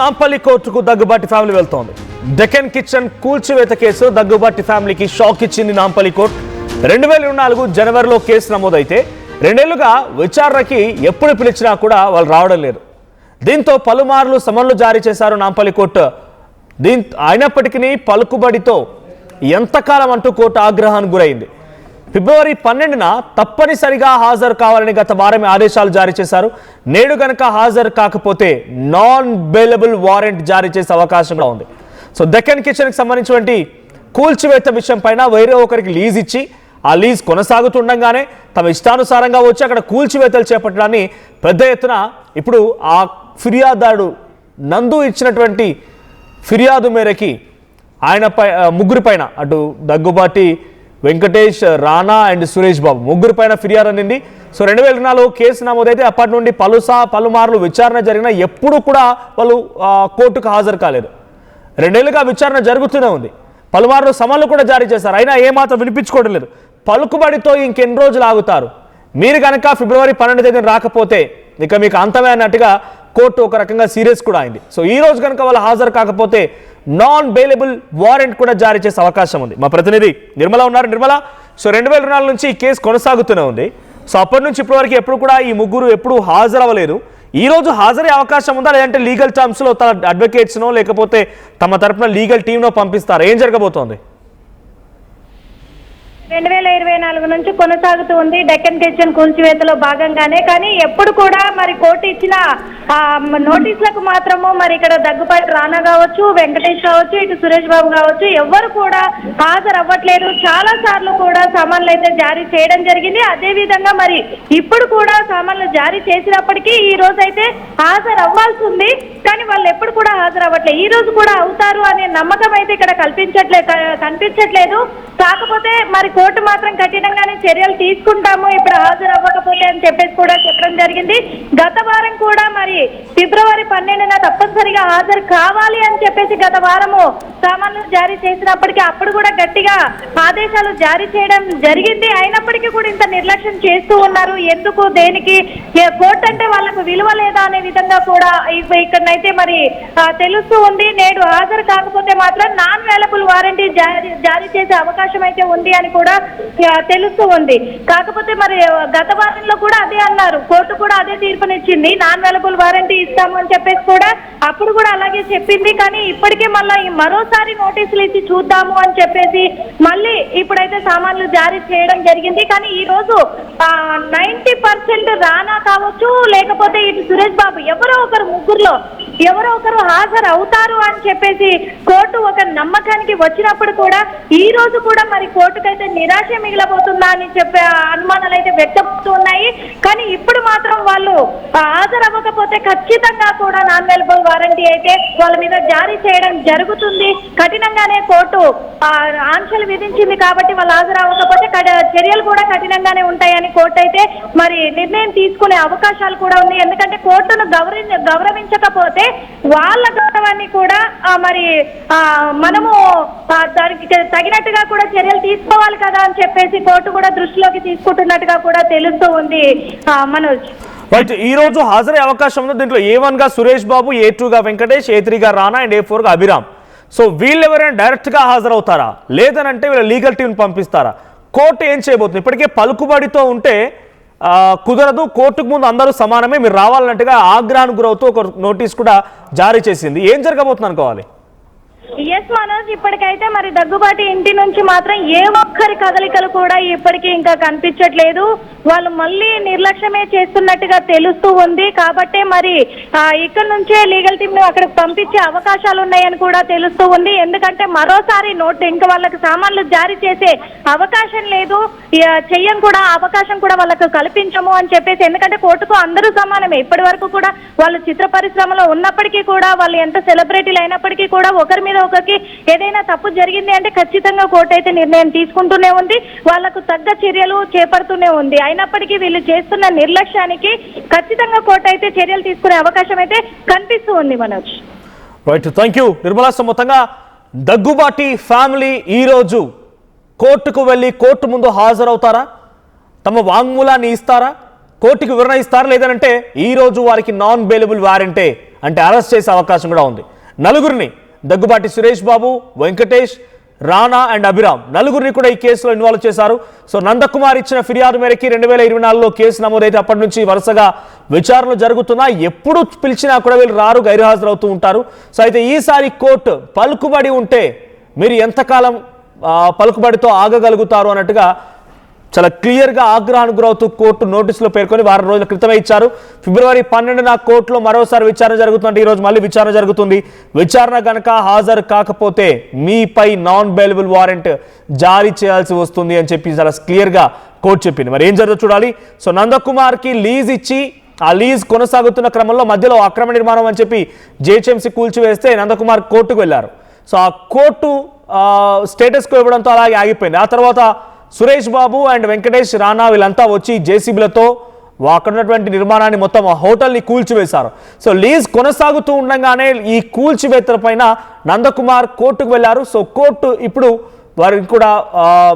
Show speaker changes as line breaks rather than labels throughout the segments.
నాంపల్లి కోర్టుకు దగ్గుబాటి ఫ్యామిలీ వెళ్తోంది. డెక్కన్ కిచెన్ కూల్చివేత కేసు దగ్గుబాటి ఫ్యామిలీకి షాక్ ఇచ్చింది నాంపల్లి కోర్టు. 2024 జనవరిలో కేసు నమోదైతే 2 ఏళ్లుగా విచారణకి ఎప్పుడు పిలిచినా కూడా వాళ్ళు రావడం లేదు. దీంతో పలుమార్లు సమన్లు జారీ చేశారు నాంపల్లి కోర్టు. అయినప్పటికీ పలుకుబడితో ఎంతకాలం అంటూ కోర్టు ఆగ్రహానికి గురైంది. ఫిబ్రవరి 12న తప్పనిసరిగా హాజరు కావాలని గత వారమే ఆదేశాలు జారీ చేశారు. నేడు గనక హాజరు కాకపోతే నాన్ బెయిలబుల్ వారెంట్ జారీ చేసే అవకాశం ఉంది. సో డెక్కన్ కిచెన్కి సంబంధించినటువంటి కూల్చివేత విషయం పైన వేరే ఒకరికి లీజ్ ఇచ్చి ఆ లీజ్ కొనసాగుతుండగానే తమ ఇష్టానుసారంగా వచ్చి అక్కడ కూల్చివేతలు చేపట్టడాన్ని పెద్ద ఎత్తున ఇప్పుడు ఆ ఫిర్యాదాడు నందు ఇచ్చినటువంటి ఫిర్యాదు మేరకి ముగ్గురి పైన అటు దగ్గుబాటి వెంకటేష్, రానా అండ్ సురేష్ బాబు ముగ్గురు పైన ఫిర్యాదు అందింది. సో 2024 కేసు నమోదైతే అప్పటి నుండి పలుమార్లు విచారణ జరిగినా ఎప్పుడు కూడా వాళ్ళు కోర్టుకు హాజరు కాలేదు. 2 ఏళ్లుగా విచారణ జరుగుతూనే ఉంది. పలుమార్లు సమన్లు కూడా జారీ చేశారు. అయినా ఏమాత్రం వినిపించుకోవడం లేదు. పలుకుబడితో ఇంకెన్ని రోజులు ఆగుతారు? మీరు కనుక ఫిబ్రవరి 12 తేదీన రాకపోతే ఇక మీకు అంతమే అన్నట్టుగా కోర్టు ఒక రకంగా సీరియస్ కూడా అయింది. సో ఈ రోజు కనుక వాళ్ళు హాజరు కాకపోతే నాన్ బెయిలబుల్ వారెంట్ కూడా జారీ చేసే అవకాశం ఉంది. మా ప్రతినిధి నిర్మల ఉన్నారు. నిర్మల, సో 2024 నుంచి ఈ కేసు కొనసాగుతూనే ఉంది. సో అప్పటి నుంచి ఇప్పటివరకు ఎప్పుడు కూడా ఈ ముగ్గురు ఎప్పుడు హాజరవ్వలేదు. ఈ రోజు హాజరయ్యే అవకాశం ఉందా, లేదంటే లీగల్ టర్మ్స్లో తన అడ్వకేట్స్నో లేకపోతే తమ తరపున లీగల్ టీమ్నో పంపిస్తారా? ఏం జరగబోతోంది?
2024 నుంచి కొనసాగుతూ ఉంది డెక్కన్ కిచెన్ కూల్చివేతలో భాగంగానే. కానీ ఎప్పుడు కూడా మరి కోర్టు ఇచ్చిన నోటీసులకు మాత్రము మరి ఇక్కడ దగ్గుబాటి రానా కావచ్చు, వెంకటేష్ కావచ్చు, ఇటు సురేష్ బాబు కావచ్చు, ఎవ్వరు కూడా హాజరు అవ్వట్లేదు. చాలా సార్లు కూడా సమన్లు అయితే జారీ చేయడం జరిగింది. అదే విధంగా మరి ఇప్పుడు కూడా సమన్లు జారీ చేసినప్పటికీ ఈ రోజు అయితే హాజరు అవ్వాల్సి ఉంది. కానీ వాళ్ళు ఎప్పుడు కూడా హాజరు అవ్వట్లేదు. ఈ రోజు కూడా అవుతారు అనే నమ్మకం అయితే ఇక్కడ కనిపించట్లేదు. కాకపోతే మరి కోర్టు మాత్రం కఠినంగానే చర్యలు తీసుకుంటాము ఇప్పుడు హాజరు అవ్వకపోతే అని చెప్పేసి కూడా చెప్పడం జరిగింది. గత వారం కూడా మరి ఫిబ్రవరి 12న తప్పనిసరిగా హాజరు కావాలి అని చెప్పేసి గత వారము సమన్లు జారీ చేసినప్పటికీ అప్పుడు కూడా గట్టిగా ఆదేశాలు జారీ చేయడం జరిగింది. అయినప్పటికీ కూడా ఇంత నిర్లక్ష్యం చేస్తూ ఉన్నారు. ఎందుకు, దేనికి? కోర్టు అంటే వాళ్ళకు విలువ లేదా అనే విధంగా కూడా ఇక్కడనైతే మరి తెలుస్తూ ఉంది. నేడు హాజరు కాకపోతే మాత్రం నాన్ అవైలబుల్ వారెంటీ జారీ చేసే అవకాశం అయితే ఉంది అని కూడా తెలుస్తూ ఉంది. కాకపోతే మరి గత వారంలో కూడా అదే అన్నారు. కోర్టు కూడా అదే తీర్పునిచ్చింది. నాన్ అవైలబుల్ వారెంటీ ఇస్తాము అని చెప్పేసి కూడా అప్పుడు కూడా అలాగే చెప్పింది. కానీ ఇప్పటికే మళ్ళీ మరోసారి నోటీసులు ఇచ్చి చూద్దాము అని చెప్పేసి మళ్ళీ ఇప్పుడైతే సామాన్లు జారీ చేయడం జరిగింది. కానీ ఈ రోజు 90% రానా కావచ్చు, లేకపోతే ఇటు సురేష్ బాబు ఎవరో ఒకరు ముగ్గురులో ఎవరో ఒకరు హాజరు అవుతారు అని చెప్పేసి కోర్టు ఒక నమ్మకానికి వచ్చినప్పుడు కూడా ఈ రోజు కూడా మరి కోర్టుకైతే నిరాశ మిగిలబోతుందా అని చెప్పే అనుమానాలు అయితే వ్యక్తమవుతూ ఉన్నాయి. కానీ ఇప్పుడు మాత్రం వాళ్ళు హాజరు అవ్వకపోతే ఖచ్చితంగా కూడా నాన్ అవైలబుల్ వారంటీ అయితే వాళ్ళ మీద జారీ చేయడం జరుగుతుంది. కఠినంగానే కోర్టు ఆంక్షలు విధించింది కాబట్టి వాళ్ళు హాజరు అవ్వకపోతే చర్యలు కూడా కఠినంగానే ఉంటాయని కోర్టు అయితే మరి నిర్ణయం తీసుకునే అవకాశాలు కూడా ఉంది. ఎందుకంటే కోర్టును గౌరవించకపోతే వాళ్ళ గౌరవాన్ని కూడా మరి మనము దానికి తగినట్టుగా కూడా చర్యలు తీసుకోవాలి కదా అని చెప్పేసి కోర్టు కూడా దృష్టిలోకి తీసుకుంటున్నట్టుగా కూడా తెలుస్తూ ఉంది. మనోజ్,
రైట్, ఈ రోజు హాజరయ్యే అవకాశం ఉంది. దీంట్లో A1 గా సురేష్ బాబు, A2 గా వెంకటేష్, A3 గా రానా అండ్ A4 గా అభిరామ్. సో వీళ్ళు ఎవరైనా డైరెక్ట్ గా హాజరవుతారా, లేదనంటే వీళ్ళ లీగల్ టీం పంపిస్తారా? కోర్టు ఏం చేయబోతుంది? ఇప్పటికే పలుకుబడితో ఉంటే కుదరదు, కోర్టుకు ముందు అందరూ సమానమే, మీరు రావాలన్నట్టుగా ఆగ్రహానికి గురవుతూ ఒక నోటీస్ కూడా జారీ చేసింది. ఏం జరగబోతుంది అనుకోవాలి?
ఎస్ మనోజ్, ఇప్పటికైతే మరి దగ్గుబాటి ఇంటి నుంచి మాత్రం ఏ ఒక్కరి కదలికలు కూడా ఇప్పటికీ ఇంకా కనిపించట్లేదు. వాళ్ళు మళ్ళీ నిర్లక్ష్యమే చేస్తున్నట్టుగా తెలుస్తూ ఉంది. కాబట్టి మరి ఇక్కడ నుంచే లీగల్ టీమ్ ను అక్కడికి పంపించే అవకాశాలు ఉన్నాయని కూడా తెలుస్తూ ఉంది. ఎందుకంటే మరోసారి ఇంకా వాళ్ళకి సామాన్లు జారీ చేసే అవకాశం లేదు, చెయ్యని కూడా అవకాశం కూడా వాళ్ళకు కల్పించము అని చెప్పేసి. ఎందుకంటే కోర్టుకు అందరూ సమానమే. ఇప్పటి వరకు కూడా వాళ్ళు చిత్ర పరిశ్రమలో ఉన్నప్పటికీ కూడా వాళ్ళు ఎంత సెలబ్రిటీలు అయినప్పటికీ కూడా ఒకరి మీద ఒకరికి ఏదైనా తప్పు జరిగింది అంటే ఖచ్చితంగా కోర్టు అయితే నిర్ణయం తీసుకుంటూనే ఉంది. వాళ్లకు తగ్గ చర్యలు చేపడుతూనే ఉంది. అయినప్పటికీ వీళ్ళు చేస్తున్న నిర్లక్ష్యానికి ఖచ్చితంగా కోర్టు అయితే చర్యలు తీసుకునే అవకాశం అయితే కనిపిస్తూ ఉంది. Manoj,
right, thank you Nirmala. మొత్తంగా దగ్గుబాటి ఫ్యామిలీ ఈ రోజు కోర్టుకు వెళ్ళి కోర్టు ముందు హాజరవుతారా, తమ వాంగ్మూలాన్ని ఇస్తారా, కోర్టుకు వివరణ ఇస్తారా, లేదంటే ఈ రోజు వారికి నాన్ బెయిలబుల్ వారెంటే అంటే అరెస్ట్ చేసే అవకాశం కూడా ఉంది. నలుగురిని దగ్గుబాటి సురేష్ బాబు, వెంకటేష్, రానా అండ్ అభిరామ్ నలుగురిని కూడా ఈ కేసులో ఇన్వాల్వ్ చేశారు. సో నందకుమార్ ఇచ్చిన ఫిర్యాదు మేరకి 2024లో కేసు నమోదైతే అప్పటి నుంచి వరుసగా విచారణలు జరుగుతున్నా ఎప్పుడు పిలిచినా కూడా వీళ్ళు రారు, గైర్హాజరవుతూ ఉంటారు. సో అయితే ఈసారి కోర్టు పలుకుబడి ఉంటే మీరు ఎంతకాలం పలుకుబడితో ఆగగలుగుతారు అన్నట్టుగా చాలా క్లియర్గా ఆగ్రహానికి గురవుతూ కోర్టు నోటీసులో పేర్కొని వారం రోజుల క్రితమే ఇచ్చారు. ఫిబ్రవరి 12న కోర్టులో మరోసారి విచారణ జరుగుతుందంటే ఈరోజు మళ్ళీ విచారణ జరుగుతుంది. విచారణ కనుక హాజరు కాకపోతే మీపై నాన్ బెయిలబుల్ వారెంట్ జారీ చేయాల్సి వస్తుంది అని చెప్పి చాలా క్లియర్గా కోర్టు చెప్పింది. మరి ఏం జరుగుతుందో చూడాలి. సో నందకుమార్కి లీజ్ ఇచ్చి ఆ లీజ్ కొనసాగుతున్న క్రమంలో మధ్యలో అక్రమ నిర్మాణం అని చెప్పి జిహెచ్ఎంసీ కూల్చివేస్తే నందకుమార్ కోర్టుకు వెళ్లారు. సో ఆ కోర్టు స్టేటస్కు ఇవ్వడంతో అలాగే ఆగిపోయింది. ఆ తర్వాత సురేష్ బాబు అండ్ వెంకటేష్, రానా వీళ్ళంతా వచ్చి జేసీబీలతో అక్కడ ఉన్నటువంటి నిర్మాణాన్ని మొత్తం హోటల్ని కూల్చివేశారు. సో లీజ్ కొనసాగుతూ ఉండగానే ఈ కూల్చివేతల పైన నందకుమార్ కోర్టుకు వెళ్లారు. సో కోర్టు ఇప్పుడు వారికి కూడా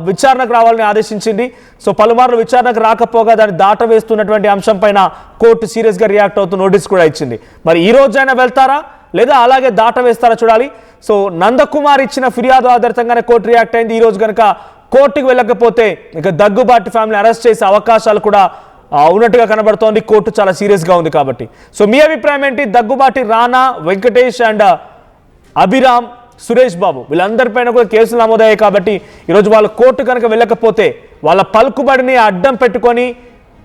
విచారణకు రావాలని ఆదేశించింది. సో పలుమార్లు విచారణకు రాకపోగా దాన్ని దాటవేస్తున్నటువంటి అంశం పైన కోర్టు సీరియస్గా రియాక్ట్ అవుతూ నోటీస్ కూడా ఇచ్చింది. మరి ఈ రోజైనా వెళ్తారా లేదా అలాగే దాటవేస్తారా చూడాలి. సో నందకుమార్ ఇచ్చిన ఫిర్యాదు ఆధారితంగానే కోర్టు రియాక్ట్ అయింది. ఈ రోజు కనుక కోర్టుకు వెళ్ళకపోతే ఇక దగ్గుబాటి ఫ్యామిలీ అరెస్ట్ చేసే అవకాశాలు కూడా ఉన్నట్టుగా కనబడుతోంది. కోర్టు చాలా సీరియస్గా ఉంది కాబట్టి. సో మీ అభిప్రాయం ఏంటి? దగ్గుబాటి, రానా, వెంకటేష్ అండ్ అభిరామ్, సురేష్ బాబు వీళ్ళందరిపైన కూడా కేసులు నమోదయ్యాయి కాబట్టి ఈరోజు వాళ్ళు కోర్టు కనుక వెళ్ళకపోతే వాళ్ళ పలుకుబడిని అడ్డం పెట్టుకొని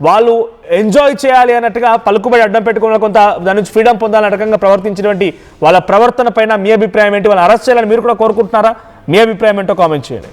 వాళ్ళు ఎంజాయ్ చేయాలి అన్నట్టుగా పలుకుబడి అడ్డం పెట్టుకున్న కొంత దాని నుంచి ఫ్రీడమ్ పొందాలని రకంగా ప్రవర్తించినటువంటి వాళ్ళ ప్రవర్తన పైన మీ అభిప్రాయం ఏంటి? వాళ్ళు అరెస్ట్ చేయాలని మీరు కూడా కోరుకుంటున్నారా? మీ అభిప్రాయం ఏంటో కామెంట్ చేయండి.